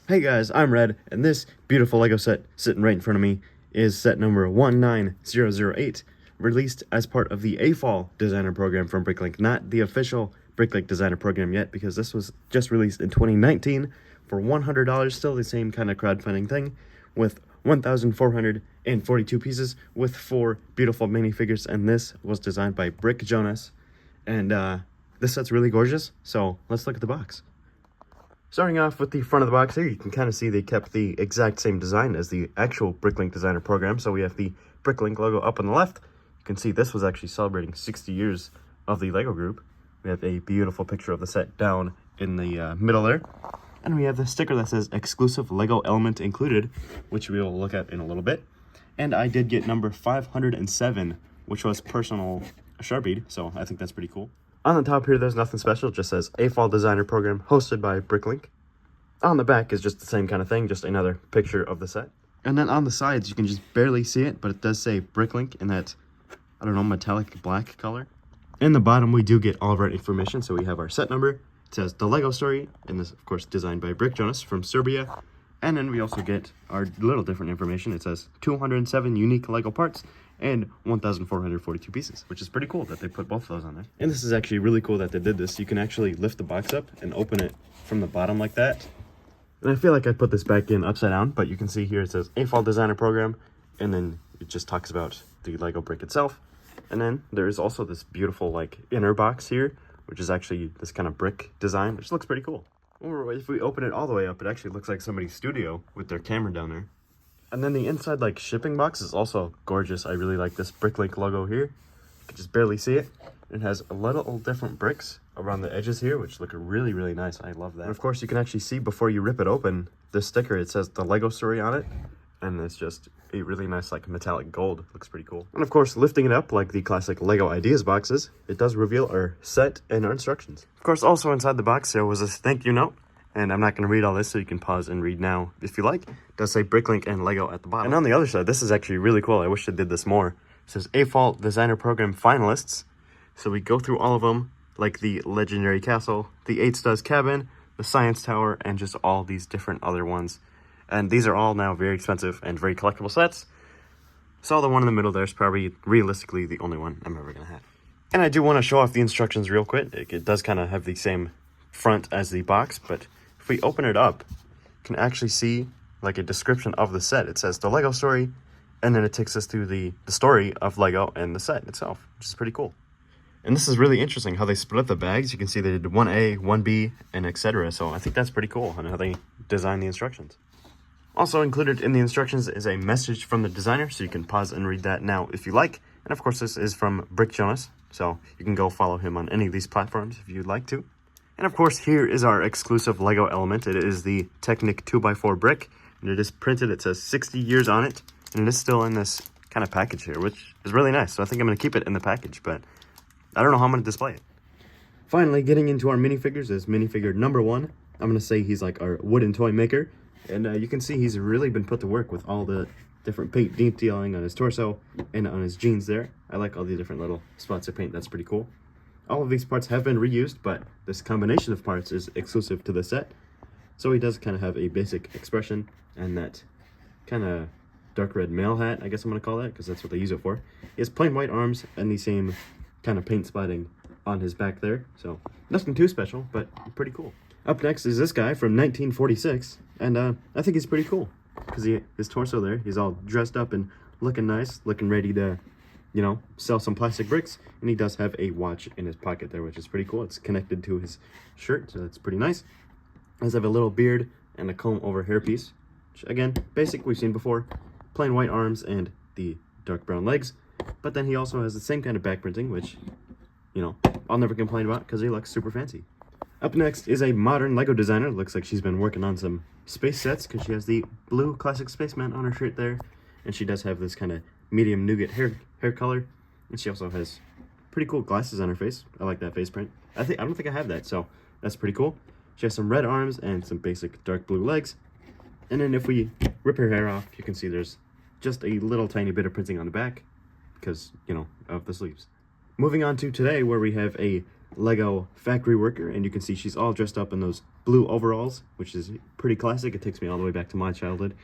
Hey guys, I'm Red, and this beautiful LEGO set sitting right in front of me is set number 19008, released as part of the AFOL designer program from Bricklink, not the official Bricklink designer program yet, because this was just released in 2019 for $100, still the same kind of crowdfunding thing, with 1,442 pieces with 4 beautiful minifigures, and this was designed by BrickJonas, and this set's really gorgeous, so let's look at the box. Starting off with the front of the box here, you can kind of see they kept the exact same design as the actual Bricklink designer program. So we have the Bricklink logo up on the left. You can see this was actually celebrating 60 years of the LEGO group. We have a beautiful picture of the set down in the middle there. And we have the sticker that says exclusive LEGO element included, which we will look at in a little bit. And I did get number 507, which was personal Sharpied, so I think that's pretty cool. On the top here, there's nothing special. It just says AFOL Designer Program hosted by Bricklink. On the back is just the same kind of thing, just another picture of the set. And then on the sides, you can just barely see it, but it does say Bricklink in that, I don't know, metallic black color. In the bottom, we do get all of our information. So we have our set number. It says the LEGO story, and this, of course, designed by BrickJonas from Serbia. And then we also get our little different information. It says 207 unique LEGO parts and 1,442 pieces, which is pretty cool that they put both of those on there. And this is actually really cool that they did this. You can actually lift the box up and open it from the bottom like that. And I feel like I put this back in upside down, but you can see here it says AFOL Designer Program, and then it just talks about the LEGO brick itself. And then there is also this beautiful like inner box here, which is actually this kind of brick design, which looks pretty cool. Or if we open it all the way up, it actually looks like somebody's studio with their camera down there. And then the inside like shipping box is also gorgeous. I really like this Bricklink logo here. You can just barely see it. It has a little different bricks around the edges here, which look really, really nice. I love that. And of course, you can actually see before you rip it open, this sticker, it says the LEGO story on it. And it's just a really nice like metallic gold. Looks pretty cool. And of course, lifting it up like the classic LEGO Ideas boxes, it does reveal our set and our instructions. Of course, also inside the box there was a thank you note. And I'm not going to read all this, so you can pause and read now if you like. It does say Bricklink and LEGO at the bottom. And on the other side, this is actually really cool. I wish I did this more. It says AFOL Designer Program finalists. So we go through all of them, like the Legendary Castle, the 8 Stars Cabin, the Science Tower, and just all these different other ones. And these are all now very expensive and very collectible sets. So the one in the middle there is probably realistically the only one I'm ever going to have. And I do want to show off the instructions real quick. It does kind of have the same front as the box, but if we open it up, you can actually see like a description of the set. It says the LEGO story, and then it takes us through the story of LEGO and the set itself, which is pretty cool. And this is really interesting how they split up the bags. You can see they did 1A, 1B, and etc. So I think that's pretty cool on how they design the instructions. Also included in the instructions is a message from the designer, so you can pause and read that now if you like. And of course, this is from BrickJonas, so you can go follow him on any of these platforms if you'd like to. And of course, here is our exclusive LEGO element. It is the Technic 2x4 brick, and it is printed. It says 60 years on it, and it is still in this kind of package here, which is really nice. So I think I'm going to keep it in the package, but I don't know how I'm going to display it. Finally, getting into our minifigures is minifigure number 1. I'm going to say he's like our wooden toy maker, and you can see he's really been put to work with all the different paint detailing on his torso and on his jeans there. I like all the different little spots of paint. That's pretty cool. All of these parts have been reused, but this combination of parts is exclusive to the set. So he does kind of have a basic expression and that kind of dark red male hat, I guess I'm going to call that, because that's what they use it for. He has plain white arms and the same kind of paint spotting on his back there. So nothing too special, but pretty cool. Up next is this guy from 1946, and I think he's pretty cool because his torso there, he's all dressed up and looking nice, looking ready to, you know, sell some plastic bricks. And he does have a watch in his pocket there, which is pretty cool. It's connected to his shirt, so that's pretty nice. He does have a little beard and a comb over hairpiece, which again, basic, we've seen before. Plain white arms and the dark brown legs. But then he also has the same kind of back printing, which, you know, I'll never complain about because he looks super fancy. Up next is a modern LEGO designer. Looks like she's been working on some space sets because she has the blue classic spaceman on her shirt there. And she does have this kind of medium nougat hair color. And she also has pretty cool glasses on her face. I like that face print. I don't think I have that, so that's pretty cool. She has some red arms and some basic dark blue legs. And then if we rip her hair off, you can see there's just a little tiny bit of printing on the back because, you know, of the sleeves. Moving on to today, where we have a LEGO factory worker, and you can see she's all dressed up in those blue overalls, which is pretty classic. It takes me all the way back to my childhood,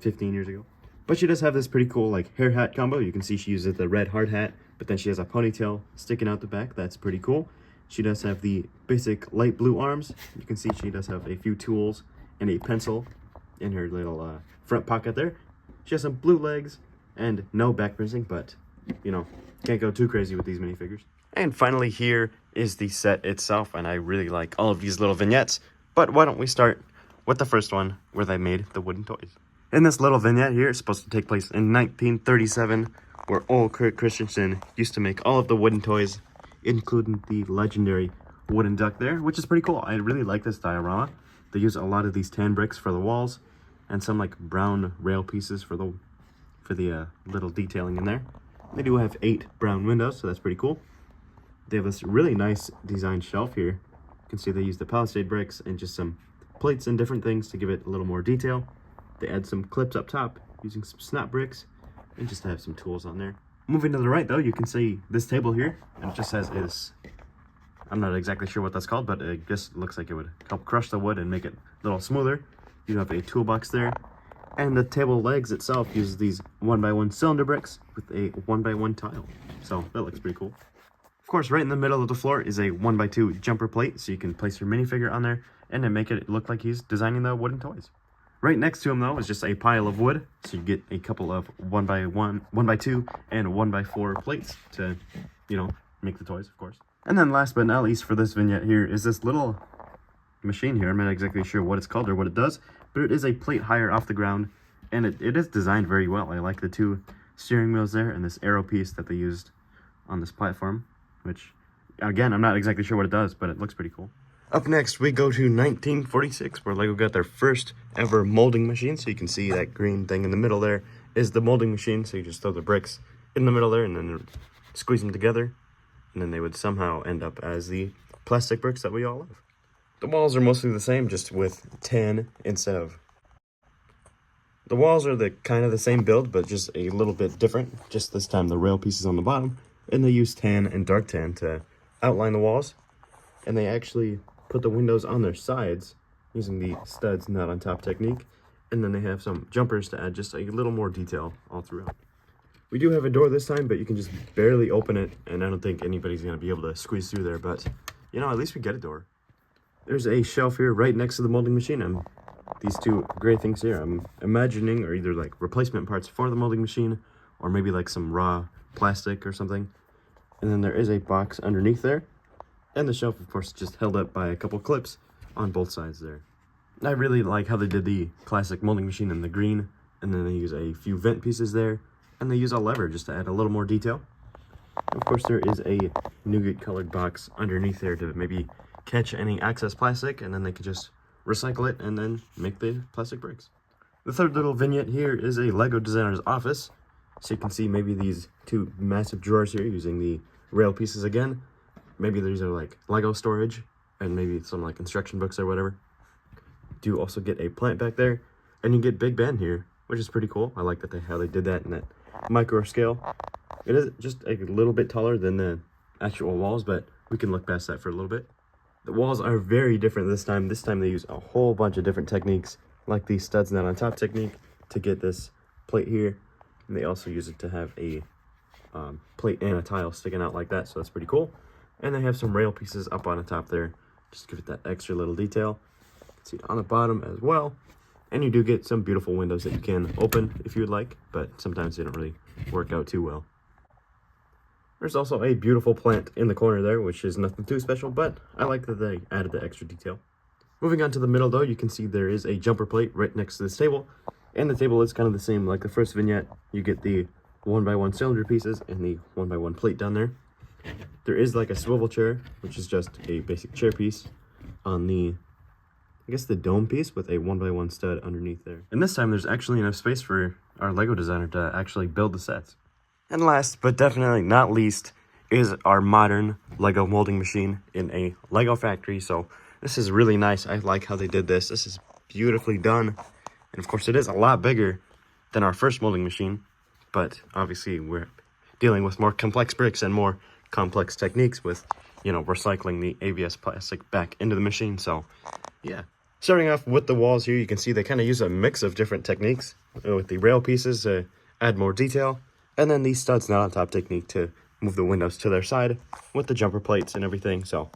15 years ago. But she does have this pretty cool like hair hat combo. You can see she uses the red hard hat, but then she has a ponytail sticking out the back. That's pretty cool. She does have the basic light blue arms. You can see she does have a few tools and a pencil in her little front pocket there. She has some blue legs and no back printing, but can't go too crazy with these minifigures. And finally, here is the set itself, and I really like all of these little vignettes. But why don't we start with the first one, where they made the wooden toys. In this little vignette here, it's supposed to take place in 1937, where old Kurt Christensen used to make all of the wooden toys, including the legendary wooden duck there, which is pretty cool. I really like this diorama. They use a lot of these tan bricks for the walls, and some like brown rail pieces for the little detailing in there. They do have 8 brown windows, so that's pretty cool. They have this really nice design shelf here. You can see they use the palisade bricks and just some plates and different things to give it a little more detail. They add some clips up top using some snap bricks and just to have some tools on there. Moving to the right though, you can see this table here, and it just has this, I'm not exactly sure what that's called, but it just looks like it would help crush the wood and make it a little smoother. You have a toolbox there, and the table legs itself uses these 1x1 cylinder bricks with a 1x1 tile. So that looks pretty cool. Of course, right in the middle of the floor is a 1x2 jumper plate, so you can place your minifigure on there and then make it look like he's designing the wooden toys. Right next to him, though, is just a pile of wood, so you get a couple of 1x1, 1x2, and 1x4 plates to, make the toys, of course. And then last but not least for this vignette here is this little machine here. I'm not exactly sure what it's called or what it does, but it is a plate higher off the ground, and it is designed very well. I like the 2 steering wheels there and this arrow piece that they used on this platform, which, again, I'm not exactly sure what it does, but it looks pretty cool. Up next, we go to 1946, where LEGO got their first ever molding machine. So you can see that green thing in the middle there is the molding machine. So you just throw the bricks in the middle there and then squeeze them together. And then they would somehow end up as the plastic bricks that we all love. The walls are mostly the same, just with tan instead of... The walls are kind of the same build, but just a little bit different. Just this time the rail pieces on the bottom. And they use tan and dark tan to outline the walls. And they actually put the windows on their sides using the studs not on top technique. And then they have some jumpers to add just a little more detail all throughout. We do have a door this time, but you can just barely open it. And I don't think anybody's going to be able to squeeze through there. But, at least we get a door. There's a shelf here right next to the molding machine. These 2 gray things here, I'm imagining are either like replacement parts for the molding machine, or maybe like some raw plastic or something. And then there is a box underneath there. And the shelf, of course, just held up by a couple clips on both sides there. I really like how they did the classic molding machine in the green, and then they use a few vent pieces there, and they use a lever just to add a little more detail. Of course, there is a nougat colored box underneath there to maybe catch any excess plastic, and then they could just recycle it and then make the plastic bricks. The third little vignette here is a LEGO designer's office. So you can see maybe these 2 massive drawers here using the rail pieces again. Maybe these are like Lego storage, and maybe some like instruction books or whatever. Do also get a plant back there, and you get Big Ben here, which is pretty cool. I like that how they did that in that micro scale. It is just a little bit taller than the actual walls, but we can look past that for a little bit. The walls are very different this time. This time they use a whole bunch of different techniques, like the studs not on top technique to get this plate here. And they also use it to have a plate and a tile sticking out like that, so that's pretty cool. And they have some rail pieces up on the top there, just to give it that extra little detail. You can see it on the bottom as well. And you do get some beautiful windows that you can open if you would like, but sometimes they don't really work out too well. There's also a beautiful plant in the corner there, which is nothing too special, but I like that they added the extra detail. Moving on to the middle though, you can see there is a jumper plate right next to this table. And the table is kind of the same like the first vignette. You get the 1x1 cylinder pieces and the 1x1 plate down there. There is like a swivel chair, which is just a basic chair piece on the, I guess the dome piece with a 1x1 stud underneath there. And this time there's actually enough space for our LEGO designer to actually build the sets. And last, but definitely not least, is our modern LEGO molding machine in a LEGO factory. So this is really nice. I like how they did this. This is beautifully done. And of course it is a lot bigger than our first molding machine, but obviously we're dealing with more complex bricks and more complex techniques with, you know, recycling the ABS plastic back into the machine. So, yeah. Starting off with the walls here, you can see they kind of use a mix of different techniques with the rail pieces to add more detail, and then the studs not on top technique to move the windows to their side with the jumper plates and everything. So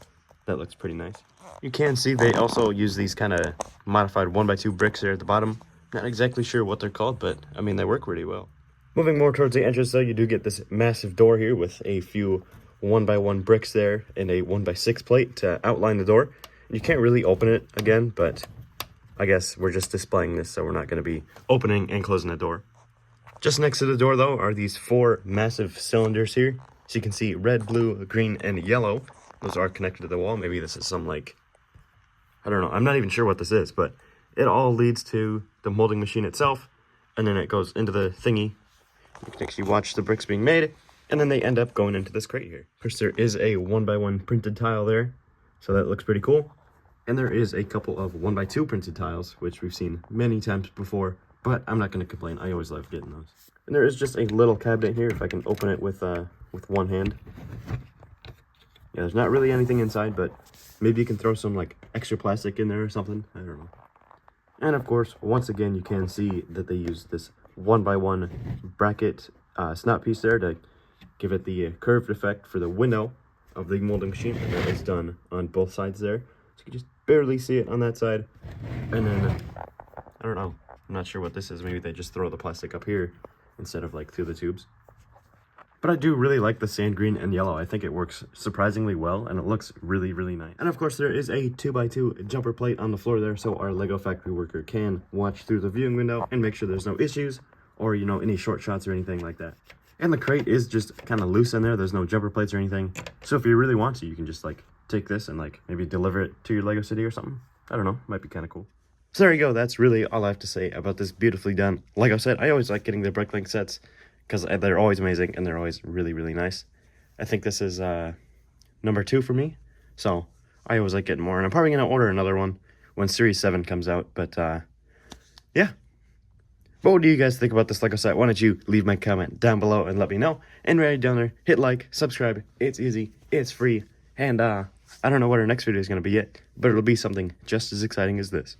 that looks pretty nice. You can see they also use these kind of modified 1x2 bricks there at the bottom. Not exactly sure what they're called, but I mean, they work pretty well. Moving more towards the entrance though, you do get this massive door here with a few 1x1 bricks there and a 1x6 plate to outline the door. You can't really open it again, but I guess we're just displaying this, so we're not going to be opening and closing the door. Just next to the door, though, are these 4 massive cylinders here. So you can see red, blue, green, and yellow. Those are connected to the wall. Maybe this is some, like, I don't know. I'm not even sure what this is, but it all leads to the molding machine itself, and then it goes into the thingy. You can actually watch the bricks being made, and then they end up going into this crate here. Of course, there is a 1x1 printed tile there, so that looks pretty cool. And there is a couple of 1x2 printed tiles, which we've seen many times before, but I'm not going to complain. I always love getting those. And there is just a little cabinet here, if I can open it with one hand. Yeah, there's not really anything inside, but maybe you can throw some like extra plastic in there or something. I don't know. And of course, once again, you can see that they use this 1x1 bracket snot piece there to give it the curved effect for the window of the molding machine. And that is done on both sides there. So you can just barely see it on that side. And then, I don't know. I'm not sure what this is. Maybe they just throw the plastic up here instead of like through the tubes. But I do really like the sand green and yellow. I think it works surprisingly well, and it looks really, really nice. And of course, there is a 2x2 jumper plate on the floor there, so our Lego factory worker can watch through the viewing window and make sure there's no issues or, you know, any short shots or anything like that. And the crate is just kind of loose in there. There's no jumper plates or anything. So if you really want to, you can just like take this and like maybe deliver it to your Lego city or something. I don't know. Might be kind of cool. So there you go. That's really all I have to say about this beautifully done Lego set. I always like getting the Bricklink sets because they're always amazing and they're always really, really nice. I think this is number 2 for me. So I always like getting more. And I'm probably going to order another one when Series 7 comes out. But yeah. But what do you guys think about this Lego set? Why don't you leave my comment down below and let me know. And right down there, hit like, subscribe. It's easy. It's free. And I don't know what our next video is going to be yet, but it'll be something just as exciting as this.